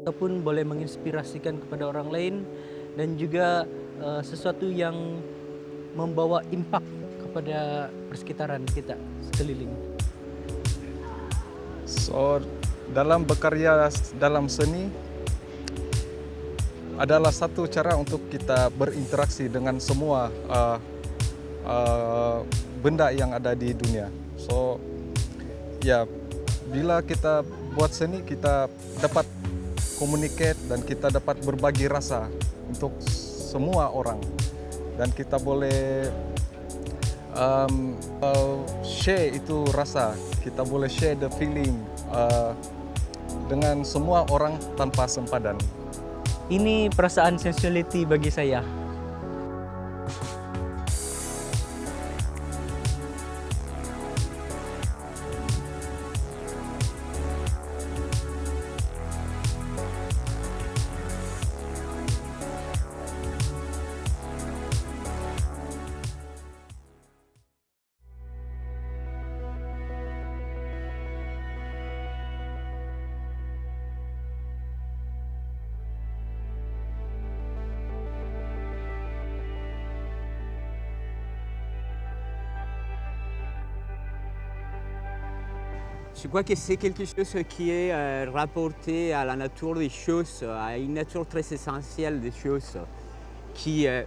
ataupun boleh menginspirasikan kepada orang lain dan juga sesuatu yang membawa impak kepada persekitaran kita sekeliling. So, dalam berkarya dalam seni adalah satu cara untuk kita berinteraksi dengan semua benda yang ada di dunia. So, ya, bila kita buat seni, kita dapat communicate dan kita dapat berbagi rasa untuk semua orang. Dan kita boleh share itu rasa, kita boleh share the feeling dengan semua orang tanpa sempadan. Ini perasaan sensuality bagi saya. Je crois que c'est quelque chose qui est rapporté à la nature des choses, à une nature très essentielle des choses, qui est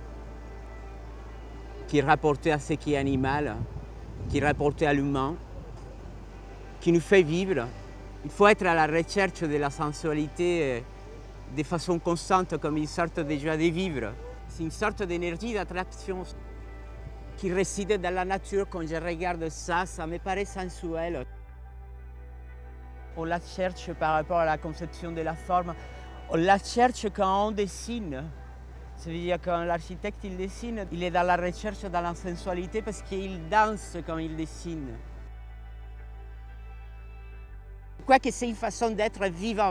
rapportée à ce qui est animal, qui est rapportée à l'humain, qui nous fait vivre. Il faut être à la recherche de la sensualité de façon constante, comme une sorte de joie de vivre. C'est une sorte d'énergie d'attraction qui réside dans la nature. Quand je regarde ça, ça me paraît sensuel. On la cherche par rapport à la conception de la forme. On la cherche quand on dessine. Ça veut dire quand l'architecte il dessine, il est dans la recherche, dans la sensualité parce qu'il danse quand il dessine. Je crois que c'est une façon d'être vivant.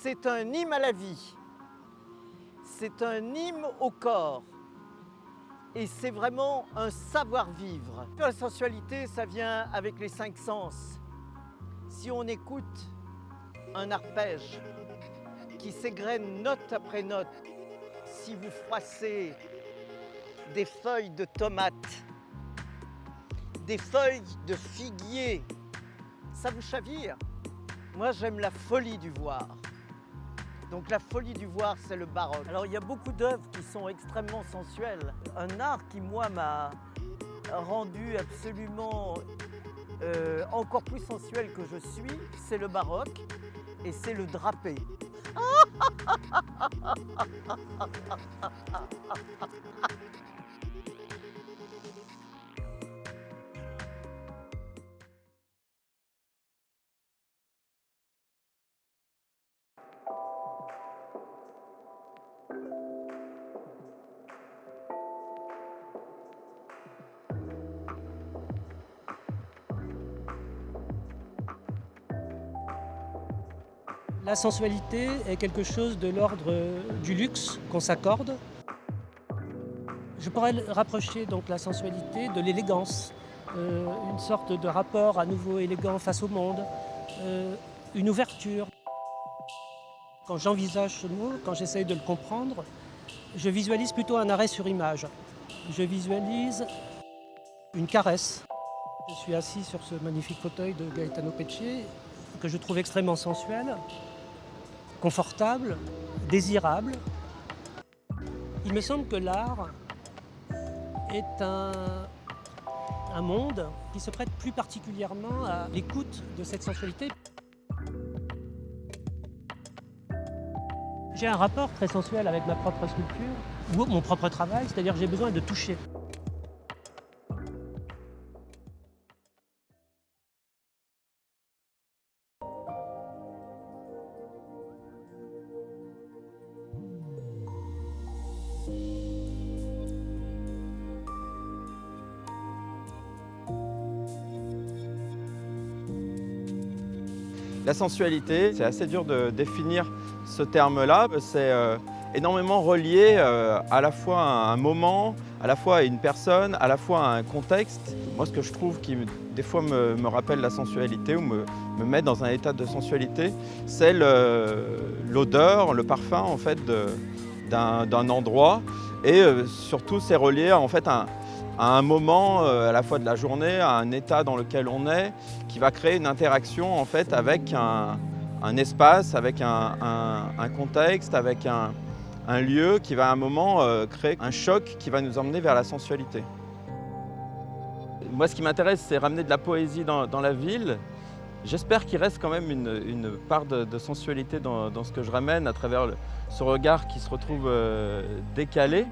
C'est un hymne à la vie, c'est un hymne au corps et c'est vraiment un savoir-vivre. La sensualité, ça vient avec les 5 sens. Si on écoute un arpège qui s'égrène note après note, si vous froissez des feuilles de tomates, des feuilles de figuier, ça vous chavire. Moi, j'aime la folie du voir. Donc la folie du voir, c'est le baroque. Alors il y a beaucoup d'œuvres qui sont extrêmement sensuelles. Un art qui, moi, m'a rendu absolument encore plus sensuel que je suis, c'est le baroque et c'est le drapé. La sensualité est quelque chose de l'ordre du luxe qu'on s'accorde. Je pourrais rapprocher donc la sensualité de l'élégance, une sorte de rapport à nouveau élégant face au monde, une ouverture. Quand j'envisage ce mot, quand j'essaye de le comprendre, je visualise plutôt un arrêt sur image. Je visualise une caresse. Je suis assis sur ce magnifique fauteuil de Gaetano Pecce, que je trouve extrêmement sensuel, confortable, désirable. Il me semble que l'art est un monde qui se prête plus particulièrement à l'écoute de cette sensualité. J'ai un rapport très sensuel avec ma propre sculpture ou mon propre travail, c'est-à-dire que j'ai besoin de toucher. La sensualité, c'est assez dur de définir ce terme-là. C'est énormément relié à la fois à un moment, à la fois à une personne, à la fois à un contexte. Moi, ce que je trouve qui, des fois, me rappelle la sensualité ou me met dans un état de sensualité, c'est l'odeur, le parfum, en fait, d'un endroit. Et surtout, c'est relié, en fait, à un moment à la fois de la journée, à un état dans lequel on est, qui va créer une interaction en fait avec un espace, avec un contexte, avec un lieu qui va à un moment créer un choc qui va nous emmener vers la sensualité. Moi, ce qui m'intéresse, c'est ramener de la poésie dans la ville. J'espère qu'il reste quand même une part de sensualité dans ce que je ramène à travers ce regard qui se retrouve décalé.